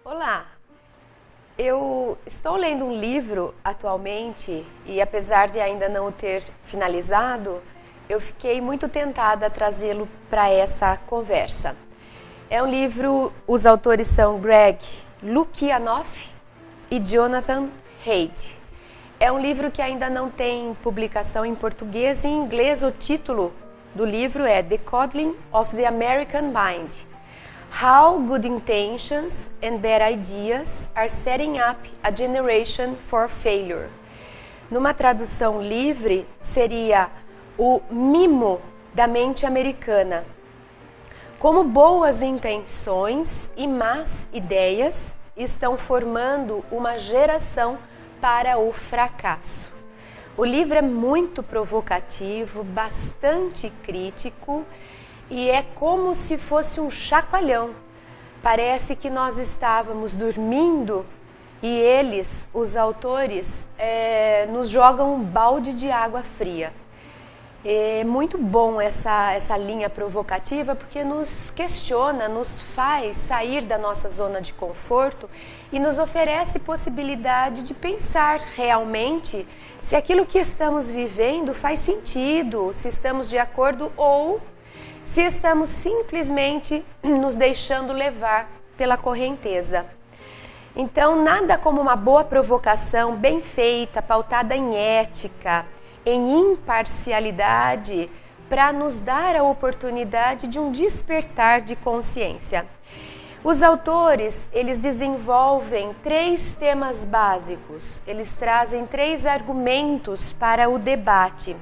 Olá, eu estou lendo um livro atualmente e apesar de ainda não o ter finalizado, eu fiquei muito tentada a trazê-lo para essa conversa. É um livro, os autores são Greg Lukianoff e Jonathan Haidt. É um livro que ainda não tem publicação em português e em inglês. O título do livro é The Coddling of the American Mind. How Good Intentions and Bad Ideas Are Setting Up a Generation for Failure. Numa tradução livre, seria o mimo da mente americana. Como boas intenções e más ideias estão formando uma geração para o fracasso. O livro é muito provocativo, bastante crítico e é como se fosse um chacoalhão. Parece que nós estávamos dormindo e eles, os autores, nos jogam um balde de água fria. É muito bom essa linha provocativa porque nos questiona, nos faz sair da nossa zona de conforto e nos oferece possibilidade de pensar realmente se aquilo que estamos vivendo faz sentido, se estamos de acordo ou se estamos simplesmente nos deixando levar pela correnteza. Então, nada como uma boa provocação bem feita, pautada em ética, em imparcialidade, para nos dar a oportunidade de um despertar de consciência. Os autores, eles desenvolvem 3 temas básicos, eles trazem 3 argumentos para o debate,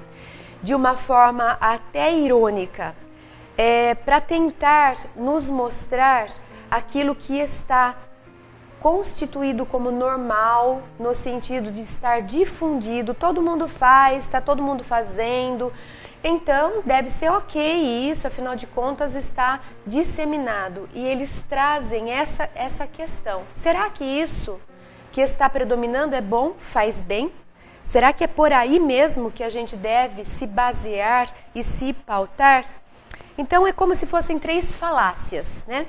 de uma forma até irônica, para tentar nos mostrar aquilo que está constituído como normal, no sentido de estar difundido, todo mundo faz, está todo mundo fazendo, então deve ser ok isso, afinal de contas está disseminado. E eles trazem essa questão. Será que isso que está predominando é bom, faz bem? Será que é por aí mesmo que a gente deve se basear e se pautar? Então é como se fossem 3 falácias, né?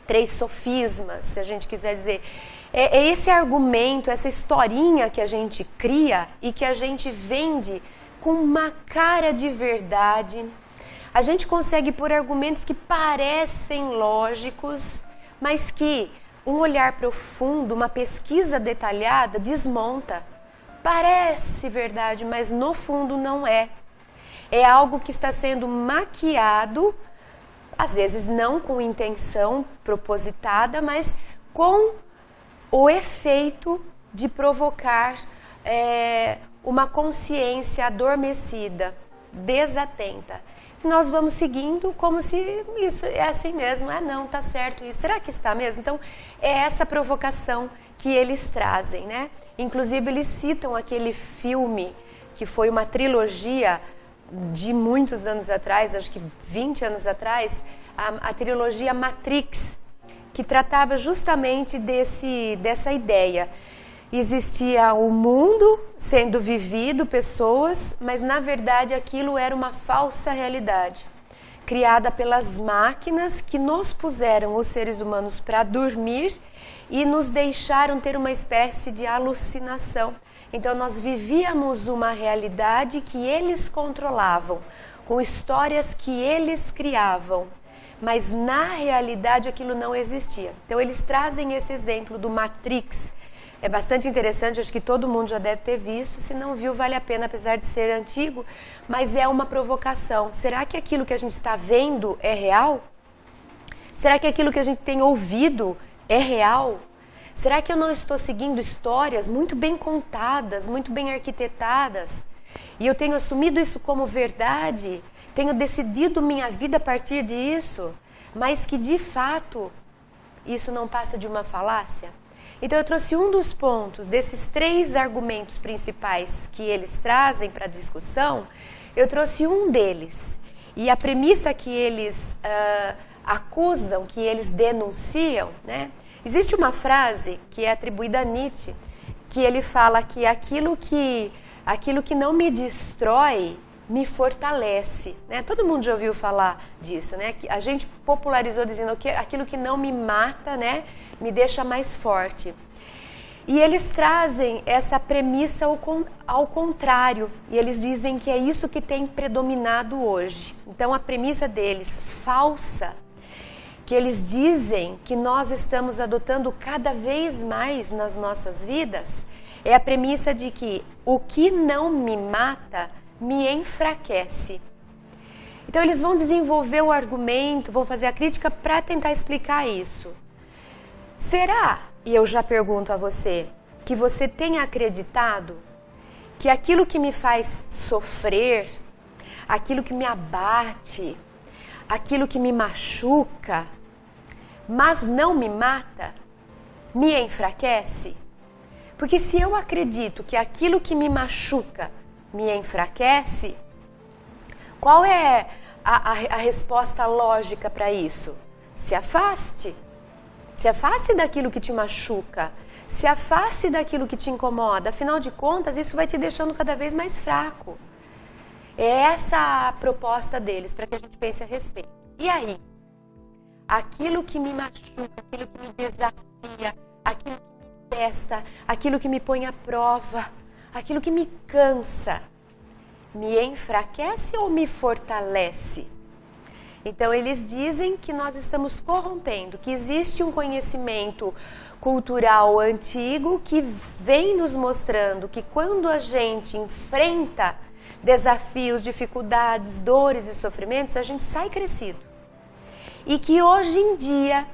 3 sofismas, se a gente quiser dizer. É esse argumento, essa historinha que a gente cria e que a gente vende com uma cara de verdade. A gente consegue pôr argumentos que parecem lógicos, mas que um olhar profundo, uma pesquisa detalhada desmonta. Parece verdade, mas no fundo não é. É algo que está sendo maquiado, às vezes não com intenção propositada, mas com o efeito de provocar uma consciência adormecida, desatenta. Nós vamos seguindo como se isso é assim mesmo, não, tá certo isso, será que está mesmo? Então, é essa provocação que eles trazem, né? Inclusive, eles citam aquele filme que foi uma trilogia de muitos anos atrás, acho que 20 anos atrás, a trilogia Matrix, que tratava justamente dessa ideia. Existia o mundo sendo vivido, pessoas, mas na verdade aquilo era uma falsa realidade, criada pelas máquinas que nos puseram, os seres humanos, para dormir e nos deixaram ter uma espécie de alucinação. Então nós vivíamos uma realidade que eles controlavam, com histórias que eles criavam, mas na realidade aquilo não existia. Então eles trazem esse exemplo do Matrix. É bastante interessante, acho que todo mundo já deve ter visto, se não viu vale a pena, apesar de ser antigo, mas é uma provocação. Será que aquilo que a gente está vendo é real? Será que aquilo que a gente tem ouvido é real? Será que eu não estou seguindo histórias muito bem contadas, muito bem arquitetadas? E eu tenho assumido isso como verdade? Tenho decidido minha vida a partir disso? Mas que, de fato, isso não passa de uma falácia? Então, eu trouxe um dos pontos desses 3 argumentos principais que eles trazem para a discussão, eu trouxe um deles. E a premissa que eles acusam, que eles denunciam, né? Existe uma frase que é atribuída a Nietzsche, que ele fala que aquilo que não me destrói me fortalece, né? Todo mundo já ouviu falar disso, né? Que a gente popularizou dizendo que aquilo que não me mata, né, me deixa mais forte. E eles trazem essa premissa ao contrário, e eles dizem que é isso que tem predominado hoje. Então a premissa deles, falsa, que eles dizem que nós estamos adotando cada vez mais nas nossas vidas, é a premissa de que o que não me mata me enfraquece. Então eles vão desenvolver o argumento, vão fazer a crítica para tentar explicar isso. Será, e eu já pergunto a você, que você tenha acreditado que aquilo que me faz sofrer, aquilo que me abate, aquilo que me machuca, mas não me mata, me enfraquece? Porque se eu acredito que aquilo que me machuca me enfraquece, qual é a resposta lógica para isso? Se afaste. Se afaste daquilo que te machuca. Se afaste daquilo que te incomoda. Afinal de contas, isso vai te deixando cada vez mais fraco. É essa a proposta deles, para que a gente pense a respeito. E aí? Aquilo que me machuca, aquilo que me desafia, aquilo que me testa, aquilo que me põe à prova, aquilo que me cansa, me enfraquece ou me fortalece? Então eles dizem que nós estamos corrompendo, que existe um conhecimento cultural antigo que vem nos mostrando que quando a gente enfrenta desafios, dificuldades, dores e sofrimentos, a gente sai crescido. E que hoje em dia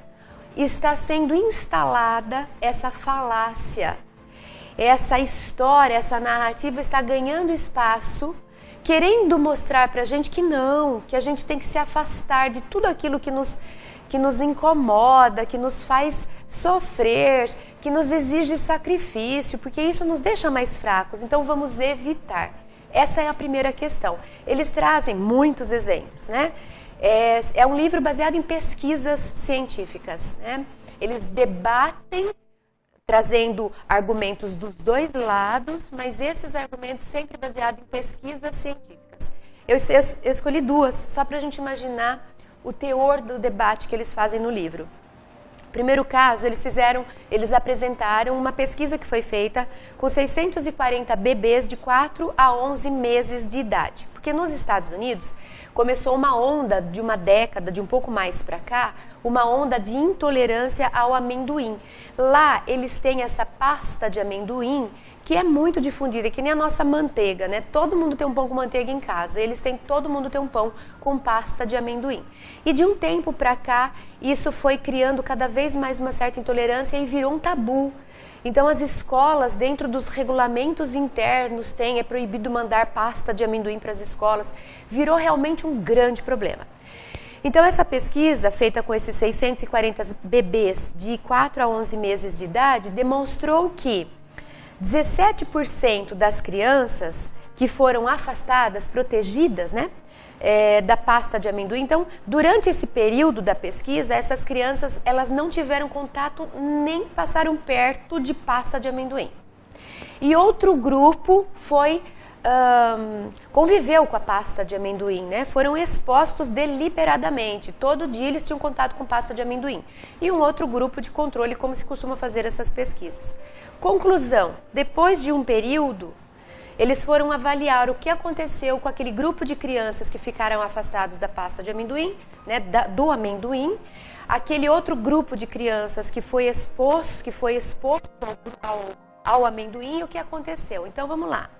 está sendo instalada essa falácia, essa história, essa narrativa está ganhando espaço, querendo mostrar para a gente que não, que a gente tem que se afastar de tudo aquilo que nos incomoda, que nos faz sofrer, que nos exige sacrifício, porque isso nos deixa mais fracos, então vamos evitar. Essa é a primeira questão. Eles trazem muitos exemplos, né? É um livro baseado em pesquisas científicas, né? Eles debatem, trazendo argumentos dos dois lados, mas esses argumentos sempre baseados em pesquisas científicas. Eu escolhi duas, só para a gente imaginar o teor do debate que eles fazem no livro. Primeiro caso, eles apresentaram uma pesquisa que foi feita com 640 bebês de 4 a 11 meses de idade. Porque nos Estados Unidos começou uma onda de uma década, de um pouco mais para cá, uma onda de intolerância ao amendoim. Lá eles têm essa pasta de amendoim que é muito difundida, que nem a nossa manteiga, né? Todo mundo tem um pão com manteiga em casa, todo mundo tem um pão com pasta de amendoim. E de um tempo para cá, isso foi criando cada vez mais uma certa intolerância e virou um tabu. Então as escolas, dentro dos regulamentos internos, é proibido mandar pasta de amendoim para as escolas. Virou realmente um grande problema. Então essa pesquisa, feita com esses 640 bebês de 4 a 11 meses de idade, demonstrou que 17% das crianças que foram afastadas, protegidas, né, da pasta de amendoim. Então, durante esse período da pesquisa, essas crianças elas não tiveram contato nem passaram perto de pasta de amendoim. E outro grupo conviveu com a pasta de amendoim, né? Foram expostos deliberadamente. Todo dia eles tinham contato com pasta de amendoim. E um outro grupo de controle, como se costuma fazer essas pesquisas. Conclusão, depois de um período, eles foram avaliar o que aconteceu com aquele grupo de crianças que ficaram afastados da pasta de amendoim, né, do amendoim, aquele outro grupo de crianças que foi exposto ao amendoim, o que aconteceu. Então vamos lá.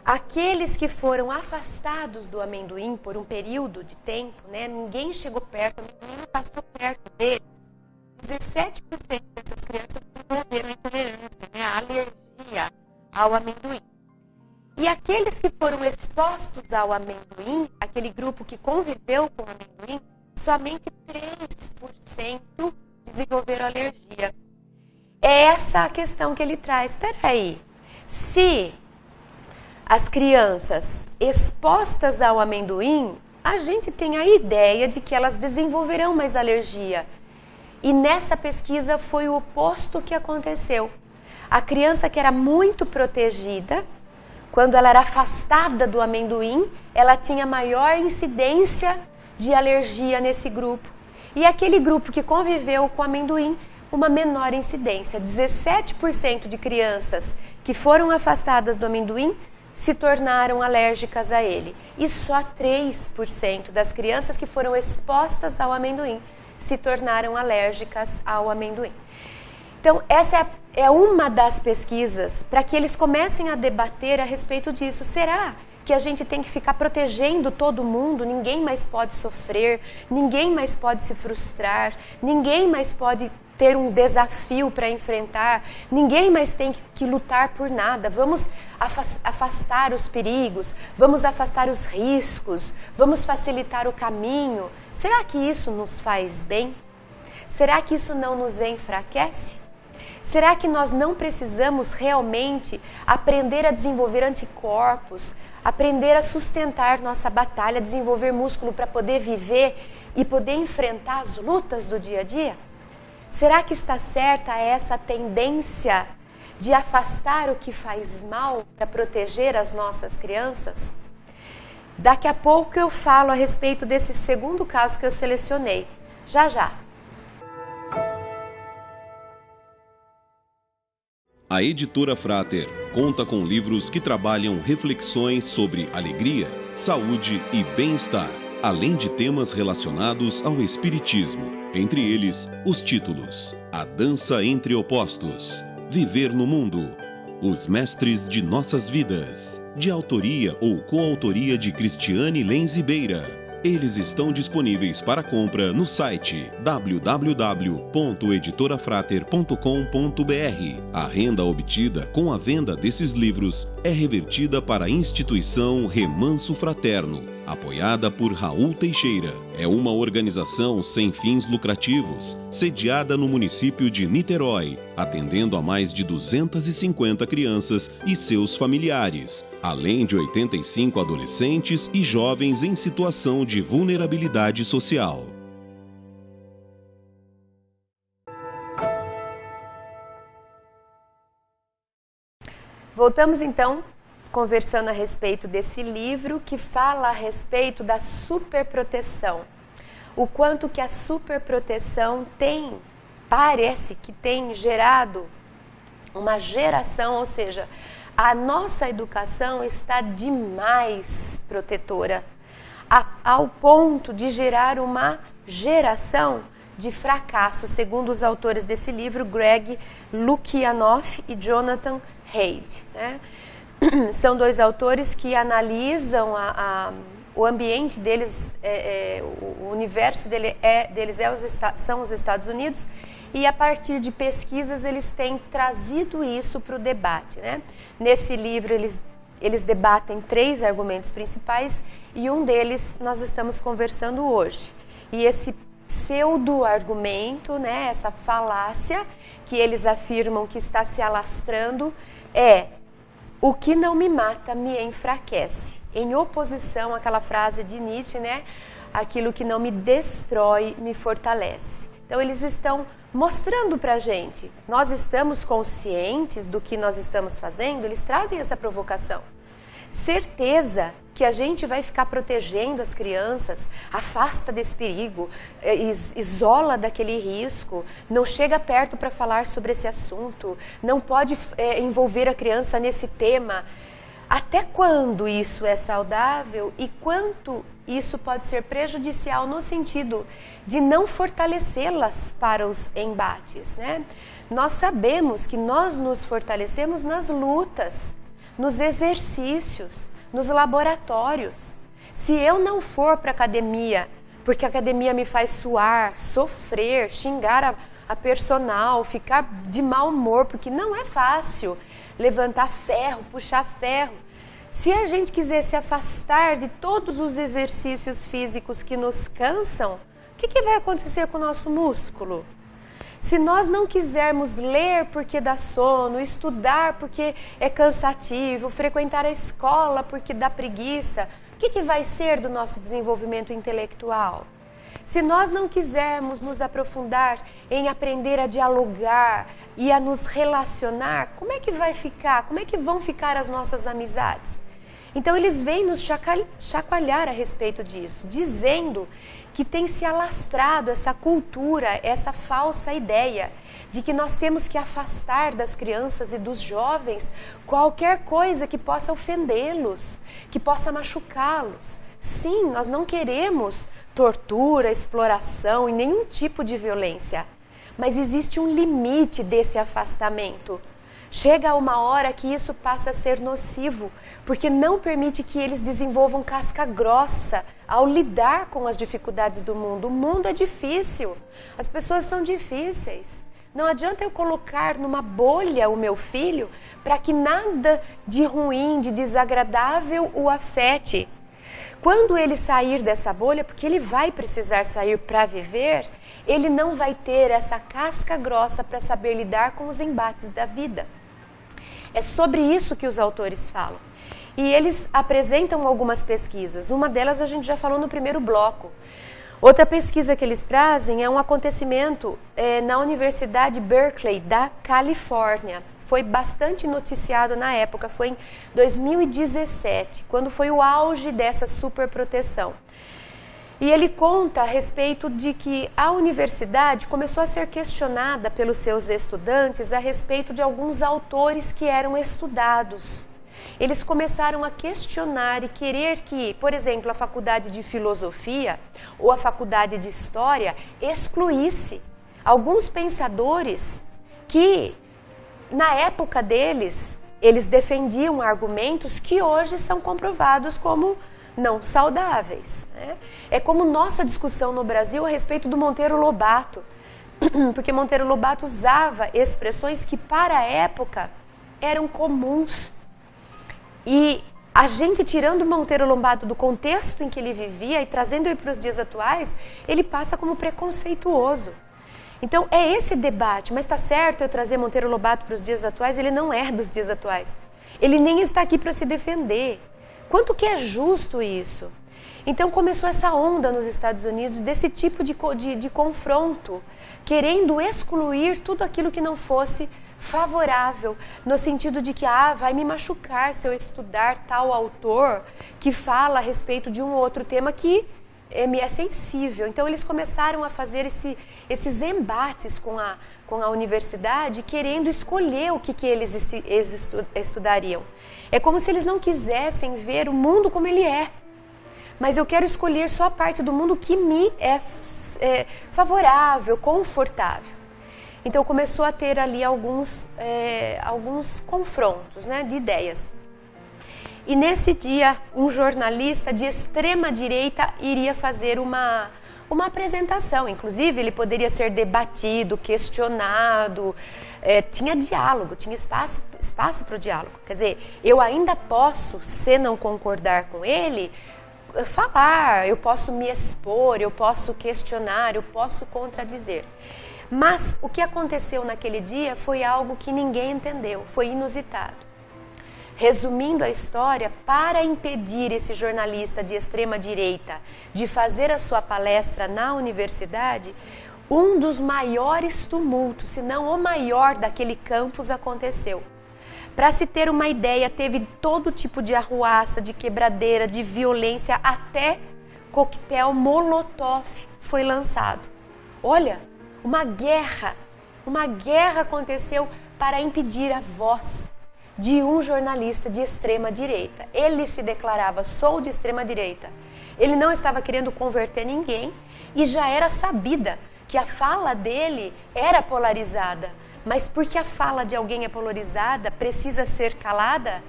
Aqueles que foram afastados do amendoim por um período de tempo, né, ninguém chegou perto, o amendoim passou perto deles, 17% dessas crianças desenvolveram intolerância, né, a alergia ao amendoim. E aqueles que foram expostos ao amendoim, aquele grupo que conviveu com o amendoim, somente 3% desenvolveram alergia. É essa a questão que ele traz. Espera aí, se as crianças expostas ao amendoim, a gente tem a ideia de que elas desenvolverão mais alergia. E nessa pesquisa foi o oposto que aconteceu. A criança que era muito protegida, quando ela era afastada do amendoim, ela tinha maior incidência de alergia nesse grupo. E aquele grupo que conviveu com amendoim, uma menor incidência. 17% de crianças que foram afastadas do amendoim se tornaram alérgicas a ele. E só 3% das crianças que foram expostas ao amendoim se tornaram alérgicas ao amendoim. Então, essa é uma das pesquisas para que eles comecem a debater a respeito disso. Será que a gente tem que ficar protegendo todo mundo? Ninguém mais pode sofrer, ninguém mais pode se frustrar, ninguém mais pode ter um desafio para enfrentar, ninguém mais tem que lutar por nada. Vamos afastar os perigos, vamos afastar os riscos, vamos facilitar o caminho. Será que isso nos faz bem? Será que isso não nos enfraquece? Será que nós não precisamos realmente aprender a desenvolver anticorpos, aprender a sustentar nossa batalha, desenvolver músculo para poder viver e poder enfrentar as lutas do dia a dia? Será que está certa essa tendência de afastar o que faz mal para proteger as nossas crianças? Daqui a pouco eu falo a respeito desse segundo caso que eu selecionei. Já, já. A Editora Frater conta com livros que trabalham reflexões sobre alegria, saúde e bem-estar, além de temas relacionados ao espiritismo. Entre eles, os títulos: A Dança entre Opostos, Viver no Mundo, Os Mestres de Nossas Vidas, de autoria ou coautoria de Cristiane Lenz Beira. Eles estão disponíveis para compra no site www.editorafrater.com.br. A renda obtida com a venda desses livros é revertida para a instituição Remanso Fraterno, apoiada por Raul Teixeira. É uma organização sem fins lucrativos, sediada no município de Niterói, atendendo a mais de 250 crianças e seus familiares, além de 85 adolescentes e jovens em situação de vulnerabilidade social. Voltamos então conversando a respeito desse livro que fala a respeito da superproteção. O quanto que a superproteção parece que tem gerado uma geração, ou seja, a nossa educação está demais protetora, ao ponto de gerar uma geração de fracasso, segundo os autores desse livro, Greg Lukianoff e Jonathan Haidt, né? São dois autores que analisam o ambiente deles, o universo deles são os Estados Unidos, e a partir de pesquisas eles têm trazido isso para o debate, né? Nesse livro eles debatem 3 argumentos principais e um deles nós estamos conversando hoje. E esse pseudo-argumento, né, essa falácia que eles afirmam que está se alastrando é: o que não me mata me enfraquece. Em oposição àquela frase de Nietzsche, né? Aquilo que não me destrói me fortalece. Então eles estão mostrando pra gente, nós estamos conscientes do que nós estamos fazendo, eles trazem essa provocação. Certeza que a gente vai ficar protegendo as crianças, afasta desse perigo, isola daquele risco, não chega perto para falar sobre esse assunto, não pode envolver a criança nesse tema. Até quando isso é saudável e quanto isso pode ser prejudicial no sentido de não fortalecê-las para os embates, né? Nós sabemos que nós nos fortalecemos nas lutas, nos exercícios, nos laboratórios. Se eu não for para a academia, porque a academia me faz suar, sofrer, xingar a personal, ficar de mau humor, porque não é fácil levantar ferro, puxar ferro. Se a gente quiser se afastar de todos os exercícios físicos que nos cansam, o que vai acontecer com o nosso músculo? Se nós não quisermos ler porque dá sono, estudar porque é cansativo, frequentar a escola porque dá preguiça, o que vai ser do nosso desenvolvimento intelectual? Se nós não quisermos nos aprofundar em aprender a dialogar e a nos relacionar, como é que vai ficar? Como é que vão ficar as nossas amizades? Então eles vêm nos chacoalhar a respeito disso, dizendo que tem se alastrado essa cultura, essa falsa ideia de que nós temos que afastar das crianças e dos jovens qualquer coisa que possa ofendê-los, que possa machucá-los. Sim, nós não queremos tortura, exploração e nenhum tipo de violência, mas existe um limite desse afastamento. Chega uma hora que isso passa a ser nocivo, porque não permite que eles desenvolvam casca grossa ao lidar com as dificuldades do mundo. O mundo é difícil, as pessoas são difíceis. Não adianta eu colocar numa bolha o meu filho para que nada de ruim, de desagradável o afete. Quando ele sair dessa bolha, porque ele vai precisar sair para viver, ele não vai ter essa casca grossa para saber lidar com os embates da vida. É sobre isso que os autores falam. E eles apresentam algumas pesquisas. Uma delas a gente já falou no primeiro bloco. Outra pesquisa que eles trazem é um acontecimento na Universidade Berkeley, da Califórnia. Foi bastante noticiado na época, foi em 2017, quando foi o auge dessa superproteção. E ele conta a respeito de que a universidade começou a ser questionada pelos seus estudantes a respeito de alguns autores que eram estudados. Eles começaram a questionar e querer que, por exemplo, a faculdade de filosofia ou a faculdade de história excluísse alguns pensadores que, na época deles, eles defendiam argumentos que hoje são comprovados como não saudáveis, né? É como nossa discussão no Brasil a respeito do Monteiro Lobato, porque Monteiro Lobato usava expressões que para a época eram comuns. E a gente tirando Monteiro Lobato do contexto em que ele vivia e trazendo ele para os dias atuais, ele passa como preconceituoso. Então é esse debate, mas está certo eu trazer Monteiro Lobato para os dias atuais? Ele não é dos dias atuais. Ele nem está aqui para se defender. Quanto que é justo isso? Então começou essa onda nos Estados Unidos desse tipo de confronto, querendo excluir tudo aquilo que não fosse favorável, no sentido de que vai me machucar se eu estudar tal autor que fala a respeito de um outro tema que me é sensível. Então eles começaram a fazer esses embates com a universidade, querendo escolher o que eles estudariam. É como se eles não quisessem ver o mundo como ele é. Mas eu quero escolher só a parte do mundo que me é favorável, confortável. Então começou a ter ali alguns confrontos, né, de ideias. E nesse dia, um jornalista de extrema direita iria fazer uma apresentação. Inclusive, ele poderia ser debatido, questionado, tinha diálogo, tinha espaço para o diálogo. Quer dizer, eu ainda posso, se não concordar com ele, falar, eu posso me expor, eu posso questionar, eu posso contradizer. Mas o que aconteceu naquele dia foi algo que ninguém entendeu, foi inusitado. Resumindo a história, para impedir esse jornalista de extrema direita de fazer a sua palestra na universidade, um dos maiores tumultos, se não o maior daquele campus aconteceu. Para se ter uma ideia, teve todo tipo de arruaça, de quebradeira, de violência, até coquetel Molotov foi lançado. Olha, uma guerra aconteceu para impedir a voz de um jornalista de extrema direita. Ele se declarava, sou de extrema direita. Ele não estava querendo converter ninguém e já era sabida que a fala dele era polarizada. Mas porque a fala de alguém é polarizada, precisa ser calada,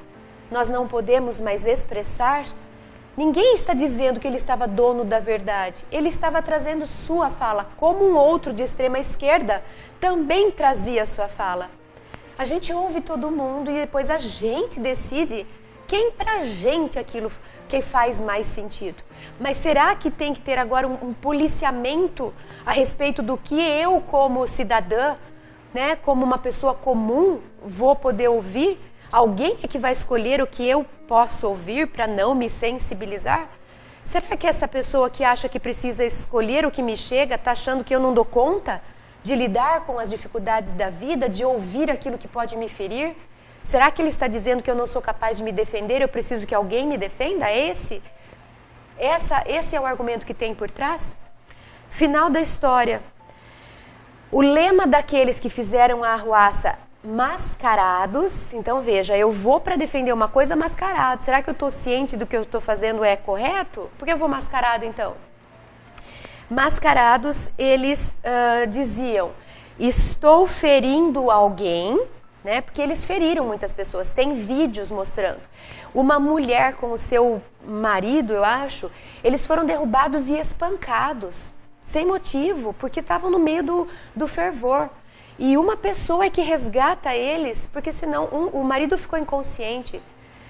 nós não podemos mais expressar. Ninguém está dizendo que ele estava dono da verdade. Ele estava trazendo sua fala, como um outro de extrema esquerda também trazia sua fala. A gente ouve todo mundo e depois a gente decide quem pra gente aquilo que faz mais sentido. Mas será que tem que ter agora um policiamento a respeito do que eu, como cidadã, né, como uma pessoa comum, vou poder ouvir? Alguém é que vai escolher o que eu posso ouvir para não me sensibilizar? Será que essa pessoa que acha que precisa escolher o que me chega está achando que eu não dou conta de lidar com as dificuldades da vida, de ouvir aquilo que pode me ferir? Será que ele está dizendo que eu não sou capaz de me defender, eu preciso que alguém me defenda? Esse é o argumento que tem por trás? Final da história. O lema daqueles que fizeram a arruaça mascarados, então veja, eu vou para defender uma coisa mascarado. Será que eu estou ciente do que eu estou fazendo é correto? Por que eu vou mascarado então? Mascarados, eles diziam, estou ferindo alguém, né? Porque eles feriram muitas pessoas, tem vídeos mostrando. Uma mulher com o seu marido, eu acho, eles foram derrubados e espancados, sem motivo, porque estavam no meio do fervor. E uma pessoa é que resgata eles, porque senão o marido ficou inconsciente.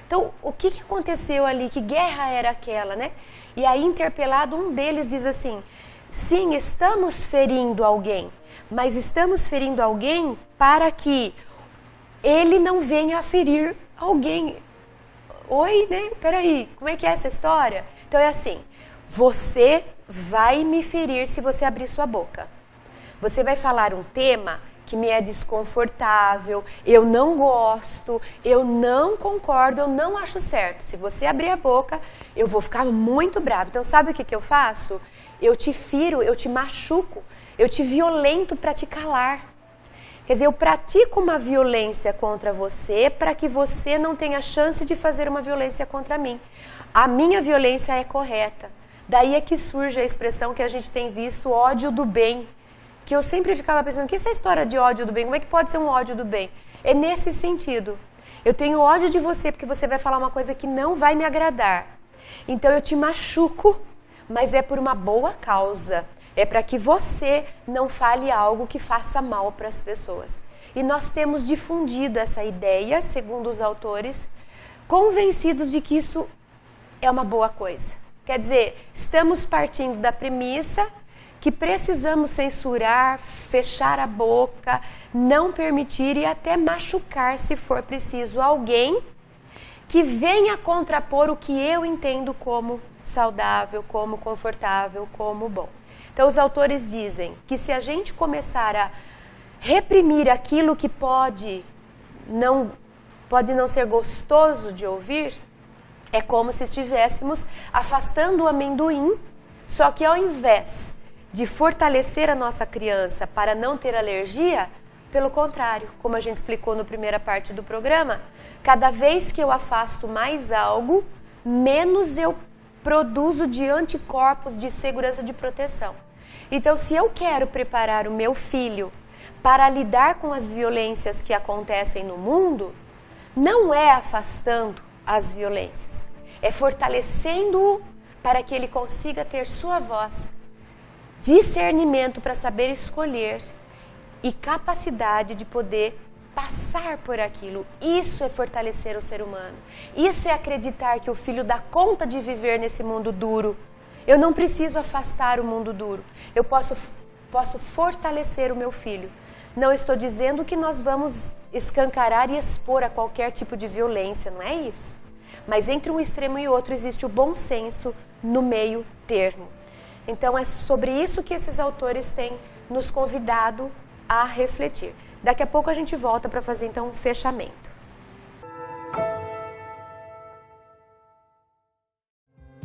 Então, o que aconteceu ali? Que guerra era aquela, né? E aí, interpelado, um deles diz assim, sim, estamos ferindo alguém, mas estamos ferindo alguém para que ele não venha a ferir alguém. Oi, né? Peraí, como é que é essa história? Então é assim, você vai me ferir se você abrir sua boca. Você vai falar um tema que me é desconfortável, eu não gosto, eu não concordo, eu não acho certo. Se você abrir a boca, eu vou ficar muito bravo. Então sabe o que eu faço? Eu te firo, eu te machuco, eu te violento para te calar. Quer dizer, eu pratico uma violência contra você para que você não tenha chance de fazer uma violência contra mim. A minha violência é correta. Daí é que surge a expressão que a gente tem visto, ódio do bem. Que eu sempre ficava pensando, que essa história de ódio do bem, como é que pode ser um ódio do bem? É nesse sentido. Eu tenho ódio de você porque você vai falar uma coisa que não vai me agradar. Então eu te machuco, mas é por uma boa causa. É para que você não fale algo que faça mal para as pessoas. E nós temos difundido essa ideia, segundo os autores, convencidos de que isso é uma boa coisa. Quer dizer, estamos partindo da premissa que precisamos censurar, fechar a boca, não permitir e até machucar, se for preciso, alguém que venha contrapor o que eu entendo como saudável, como confortável, como bom. Então, os autores dizem que se a gente começar a reprimir aquilo que pode não ser gostoso de ouvir, é como se estivéssemos afastando o amendoim, só que ao invés de fortalecer a nossa criança para não ter alergia, pelo contrário, como a gente explicou na primeira parte do programa, cada vez que eu afasto mais algo, menos eu produzo de anticorpos de segurança de proteção. Então, se eu quero preparar o meu filho para lidar com as violências que acontecem no mundo, não é afastando as violências, é fortalecendo-o para que ele consiga ter sua voz, discernimento para saber escolher e capacidade de poder passar por aquilo. Isso é fortalecer o ser humano. Isso é acreditar que o filho dá conta de viver nesse mundo duro. Eu não preciso afastar o mundo duro. Eu posso fortalecer o meu filho. Não estou dizendo que nós vamos escancarar e expor a qualquer tipo de violência, não é isso. Mas entre um extremo e outro existe o bom senso no meio termo. Então é sobre isso que esses autores têm nos convidado a refletir. Daqui a pouco a gente volta para fazer então um fechamento.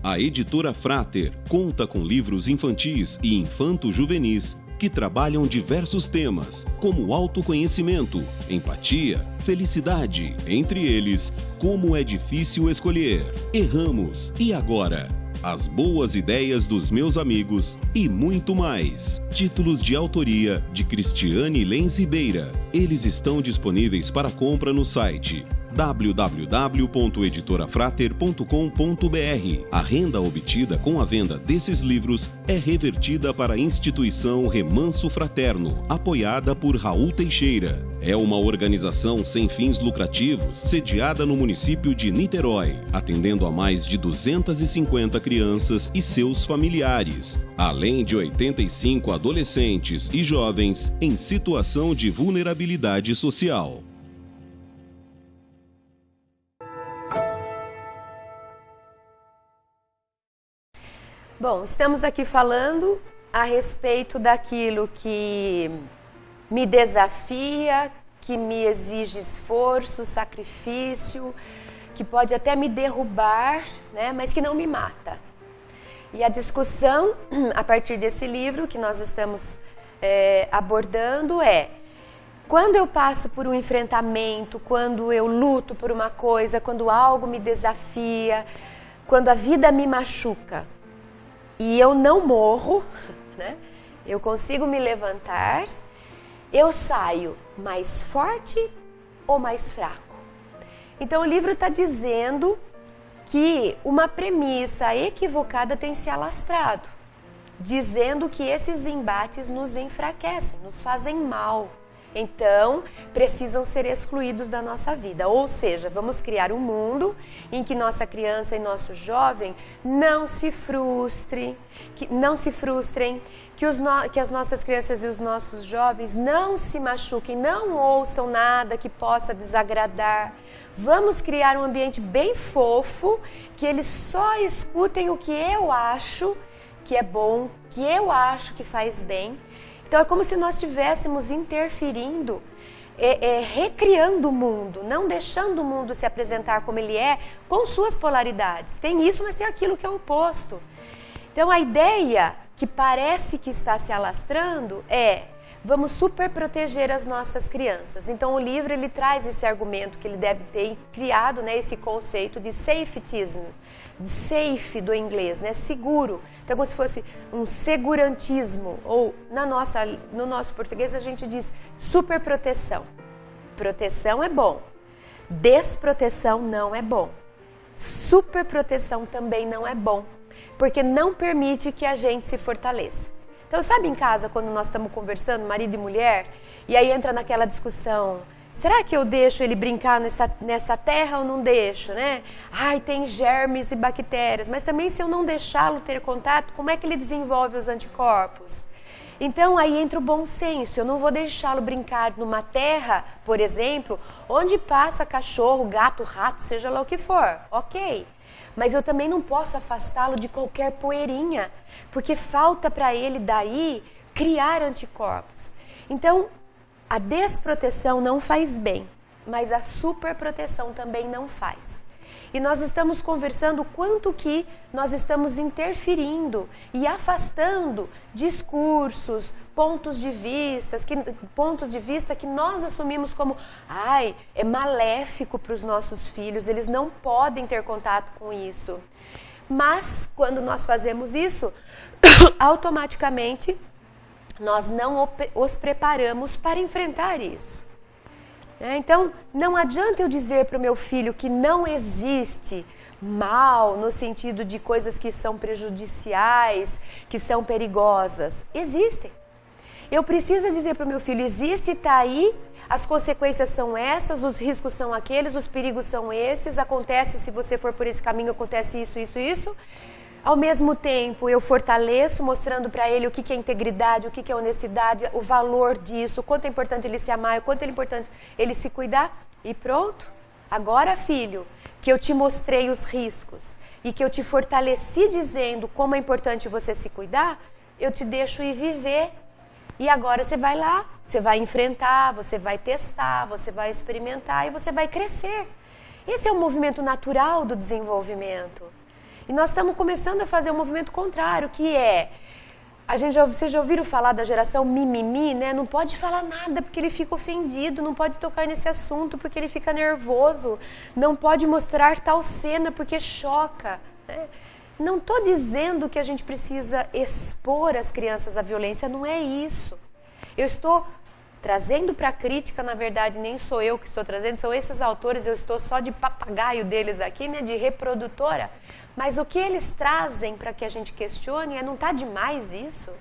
A editora Frater conta com livros infantis e infanto-juvenis que trabalham diversos temas, como autoconhecimento, empatia, felicidade, entre eles, como é difícil escolher, erramos, e agora? As boas ideias dos meus amigos e muito mais. Títulos de autoria de Cristiane Lenz Ribeira. Eles estão disponíveis para compra no site www.editorafrater.com.br. A renda obtida com a venda desses livros é revertida para a instituição Remanso Fraterno, apoiada por Raul Teixeira. É uma organização sem fins lucrativos, sediada no município de Niterói, atendendo a mais de 250 crianças e seus familiares, além de 85 adolescentes e jovens em situação de vulnerabilidade social. Bom, estamos aqui falando a respeito daquilo que me desafia, que me exige esforço, sacrifício, que pode até me derrubar, né, mas que não me mata. E a discussão, a partir desse livro que nós estamos abordando quando eu passo por um enfrentamento, quando eu luto por uma coisa, quando algo me desafia, quando a vida me machuca e eu não morro, né? Eu consigo me levantar, eu saio mais forte ou mais fraco? Então o livro está dizendo que uma premissa equivocada tem se alastrado, dizendo que esses embates nos enfraquecem, nos fazem mal. Então, precisam ser excluídos da nossa vida. Ou seja, vamos criar um mundo em que nossa criança e nosso jovem não se frustrem, que as nossas crianças e os nossos jovens não se machuquem, não ouçam nada que possa desagradar. Vamos criar um ambiente bem fofo, que eles só escutem o que eu acho que é bom, que eu acho que faz bem. Então é como se nós estivéssemos interferindo, recriando o mundo, não deixando o mundo se apresentar como ele é, com suas polaridades. Tem isso, mas tem aquilo que é o oposto. Então a ideia que parece que está se alastrando vamos super proteger as nossas crianças. Então o livro ele traz esse argumento que ele deve ter criado, né, esse conceito de safetyism, de safe do inglês, né, seguro. Então como se fosse um segurantismo, ou no nosso português a gente diz superproteção. Proteção é bom, desproteção não é bom. Superproteção também não é bom, porque não permite que a gente se fortaleça. Então, sabe em casa, quando nós estamos conversando, marido e mulher, e aí entra naquela discussão, será que eu deixo ele brincar nessa terra ou não deixo, né? Ai, tem germes e bactérias, mas também se eu não deixá-lo ter contato, como é que ele desenvolve os anticorpos? Então, aí entra o bom senso, eu não vou deixá-lo brincar numa terra, por exemplo, onde passa cachorro, gato, rato, seja lá o que for, ok. Mas eu também não posso afastá-lo de qualquer poeirinha, porque falta para ele daí criar anticorpos. Então, a desproteção não faz bem, mas a superproteção também não faz. E nós estamos conversando o quanto que nós estamos interferindo e afastando discursos, pontos de vista que nós assumimos como é maléfico para os nossos filhos, eles não podem ter contato com isso. Mas quando nós fazemos isso, automaticamente nós não os preparamos para enfrentar isso. Então, não adianta eu dizer para o meu filho que não existe mal no sentido de coisas que são prejudiciais, que são perigosas. Existem. Eu preciso dizer para o meu filho, existe, está aí, as consequências são essas, os riscos são aqueles, os perigos são esses, acontece se você for por esse caminho, acontece isso, isso, isso. Ao mesmo tempo, eu fortaleço, mostrando para ele o que é integridade, o que é honestidade, o valor disso, o quanto é importante ele se amar, o quanto é importante ele se cuidar. E pronto. Agora, filho, que eu te mostrei os riscos e que eu te fortaleci dizendo como é importante você se cuidar, eu te deixo ir viver. E agora você vai lá, você vai enfrentar, você vai testar, você vai experimentar e você vai crescer. Esse é o movimento natural do desenvolvimento. E nós estamos começando a fazer um movimento contrário, que vocês já ouviram falar da geração mimimi, né? Não pode falar nada porque ele fica ofendido, não pode tocar nesse assunto porque ele fica nervoso, não pode mostrar tal cena porque choca, né? Não estou dizendo que a gente precisa expor as crianças à violência, não é isso. Eu estou trazendo para a crítica, na verdade, nem sou eu que estou trazendo, são esses autores, eu estou só de papagaio deles aqui, né, de reprodutora. Mas o que eles trazem para que a gente questione não está demais isso?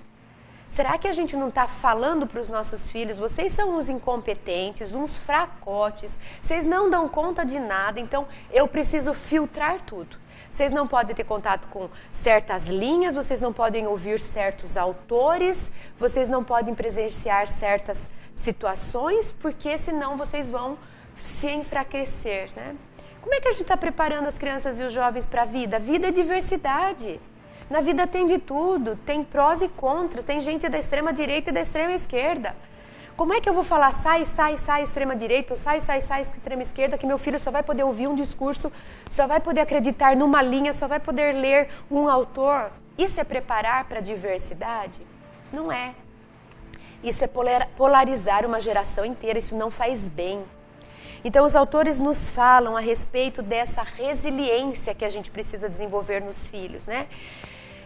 Será que a gente não está falando para os nossos filhos, vocês são uns incompetentes, uns fracotes, vocês não dão conta de nada, então eu preciso filtrar tudo. Vocês não podem ter contato com certas linhas, vocês não podem ouvir certos autores, vocês não podem presenciar certas situações, porque senão vocês vão se enfraquecer, né? Como é que a gente está preparando as crianças e os jovens para a vida? A vida é diversidade. Na vida tem de tudo, tem prós e contras, tem gente da extrema direita e da extrema esquerda. Como é que eu vou falar sai, extrema direita, ou sai, extrema esquerda, que meu filho só vai poder ouvir um discurso, só vai poder acreditar numa linha, só vai poder ler um autor? Isso é preparar para a diversidade? Não é. Isso é polarizar uma geração inteira, isso não faz bem. Então os autores nos falam a respeito dessa resiliência que a gente precisa desenvolver nos filhos, né?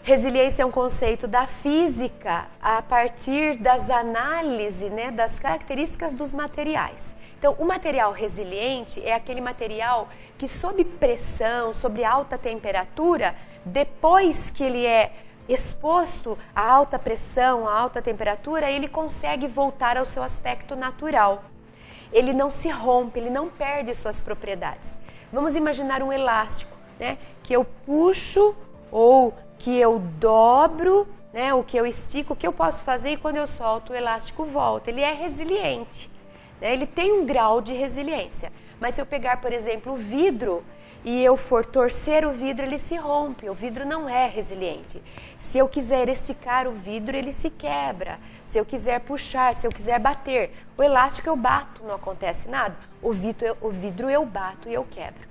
Resiliência é um conceito da física a partir das análises, né, das características dos materiais. Então, o material resiliente é aquele material que, sob pressão, sob alta temperatura, depois que ele é exposto a alta pressão, a alta temperatura, ele consegue voltar ao seu aspecto natural. Ele não se rompe, ele não perde suas propriedades. Vamos imaginar um elástico, né, que eu puxo ou que eu dobro, né, o que eu estico, o que eu posso fazer e quando eu solto o elástico volta. Ele é resiliente, né, ele tem um grau de resiliência. Mas se eu pegar, por exemplo, o vidro e eu for torcer o vidro, ele se rompe. O vidro não é resiliente. Se eu quiser esticar o vidro, ele se quebra. Se eu quiser puxar, se eu quiser bater, o elástico eu bato, não acontece nada. O vidro eu bato e eu quebro.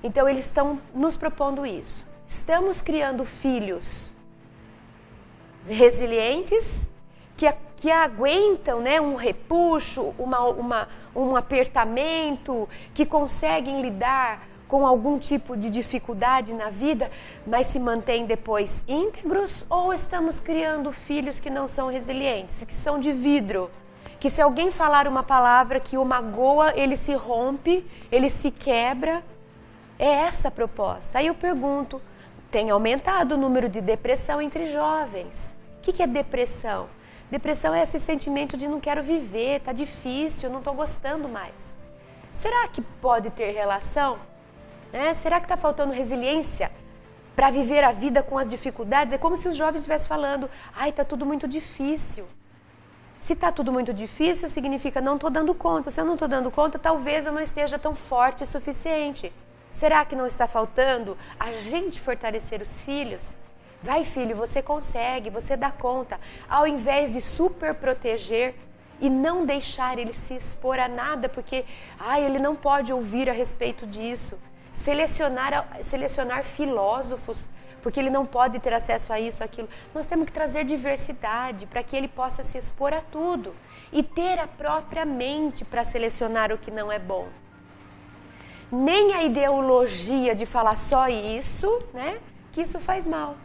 Então eles estão nos propondo isso. Estamos criando filhos resilientes que aguentam, né, um repuxo, um apertamento, que conseguem lidar com algum tipo de dificuldade na vida, mas se mantêm depois íntegros? Ou estamos criando filhos que não são resilientes, que são de vidro, que se alguém falar uma palavra que o magoa, ele se rompe, ele se quebra? É essa a proposta. Aí eu pergunto, tem aumentado o número de depressão entre jovens. O que é depressão? Depressão é esse sentimento de não quero viver, tá difícil, não estou gostando mais. Será que pode ter relação? Será que está faltando resiliência para viver a vida com as dificuldades? É como se os jovens estivessem falando, ai, está tudo muito difícil. Se está tudo muito difícil, significa não estou dando conta. Se eu não estou dando conta, talvez eu não esteja tão forte o suficiente. Será que não está faltando a gente fortalecer os filhos? Vai, filho, você consegue, você dá conta. Ao invés de super proteger e não deixar ele se expor a nada, porque ele não pode ouvir a respeito disso. Selecionar filósofos, porque ele não pode ter acesso a isso, aquilo. Nós temos que trazer diversidade para que ele possa se expor a tudo e ter a própria mente para selecionar o que não é bom. Nem a ideologia de falar só isso, né, que isso faz mal.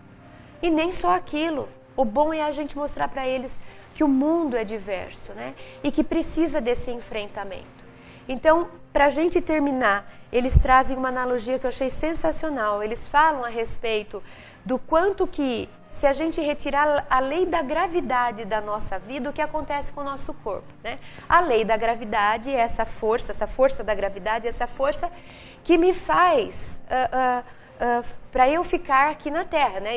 E nem só aquilo. O bom é a gente mostrar para eles que o mundo é diverso, né, e que precisa desse enfrentamento. Então, para a gente terminar, eles trazem uma analogia que eu achei sensacional. Eles falam a respeito do quanto que, se a gente retirar a lei da gravidade da nossa vida, o que acontece com o nosso corpo, né? A lei da gravidade é essa força da gravidade, essa força que me faz para eu ficar aqui na Terra, né?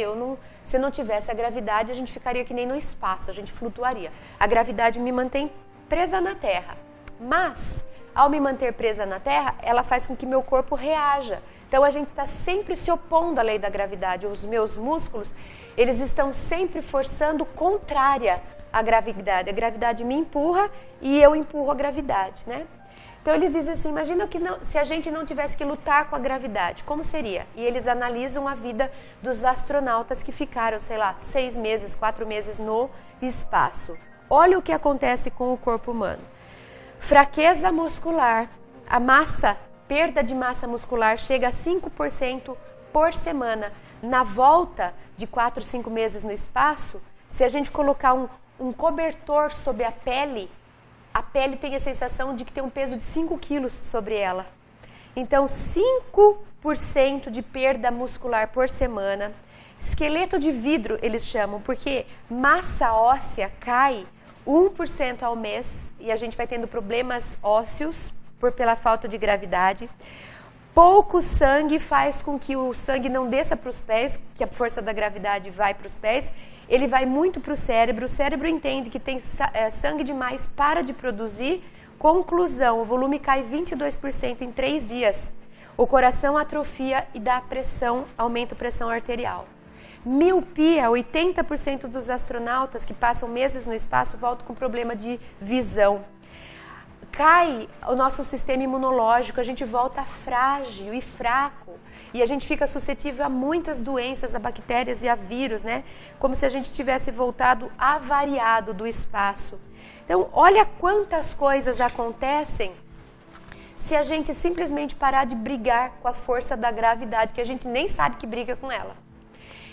Se não tivesse a gravidade, a gente ficaria que nem no espaço, a gente flutuaria. A gravidade me mantém presa na Terra, mas ao me manter presa na Terra, ela faz com que meu corpo reaja. Então a gente está sempre se opondo à lei da gravidade. Os meus músculos, eles estão sempre forçando contrária à gravidade. A gravidade me empurra e eu empurro a gravidade, né? Então eles dizem assim, imagina que se a gente não tivesse que lutar com a gravidade, como seria? E eles analisam a vida dos astronautas que ficaram, 6 meses, 4 meses no espaço. Olha o que acontece com o corpo humano. Fraqueza muscular, perda de massa muscular chega a 5% por semana. Na volta de 4, 5 meses no espaço, se a gente colocar um cobertor sobre a pele tem a sensação de que tem um peso de 5 quilos sobre ela. Então, 5% de perda muscular por semana. Esqueleto de vidro, eles chamam, porque massa óssea cai 1% ao mês e a gente vai tendo problemas ósseos pela falta de gravidade. Pouco sangue faz com que o sangue não desça para os pés, que a força da gravidade vai para os pés, ele vai muito para o cérebro entende que tem sangue demais, para de produzir. Conclusão, o volume cai 22% em 3 dias. O coração atrofia e dá pressão, aumenta a pressão arterial. Miopia, 80% dos astronautas que passam meses no espaço voltam com problema de visão. Cai o nosso sistema imunológico, a gente volta frágil e fraco. E a gente fica suscetível a muitas doenças, a bactérias e a vírus, né? Como se a gente tivesse voltado avariado do espaço. Então, olha quantas coisas acontecem se a gente simplesmente parar de brigar com a força da gravidade, que a gente nem sabe que briga com ela.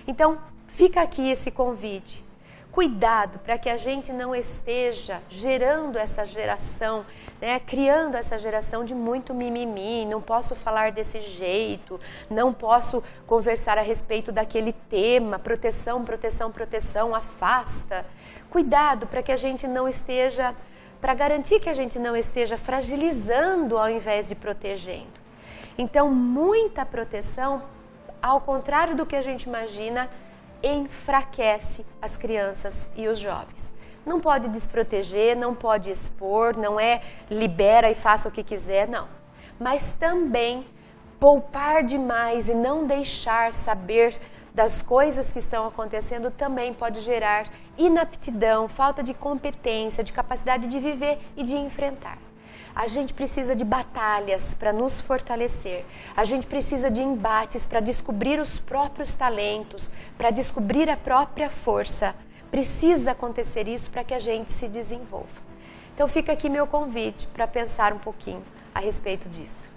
Então, fica aqui esse convite. Cuidado para que a gente não esteja gerando essa geração, né, criando essa geração de muito mimimi, não posso falar desse jeito, não posso conversar a respeito daquele tema, proteção, proteção, proteção, afasta. Cuidado para que a gente não esteja, para garantir que a gente não esteja fragilizando ao invés de protegendo. Então, muita proteção, ao contrário do que a gente imagina, enfraquece as crianças e os jovens. Não pode desproteger, não pode expor, não é libera e faça o que quiser, não. Mas também poupar demais e não deixar saber das coisas que estão acontecendo também pode gerar inaptidão, falta de competência, de capacidade de viver e de enfrentar. A gente precisa de batalhas para nos fortalecer. A gente precisa de embates para descobrir os próprios talentos, para descobrir a própria força. Precisa acontecer isso para que a gente se desenvolva. Então fica aqui meu convite para pensar um pouquinho a respeito disso.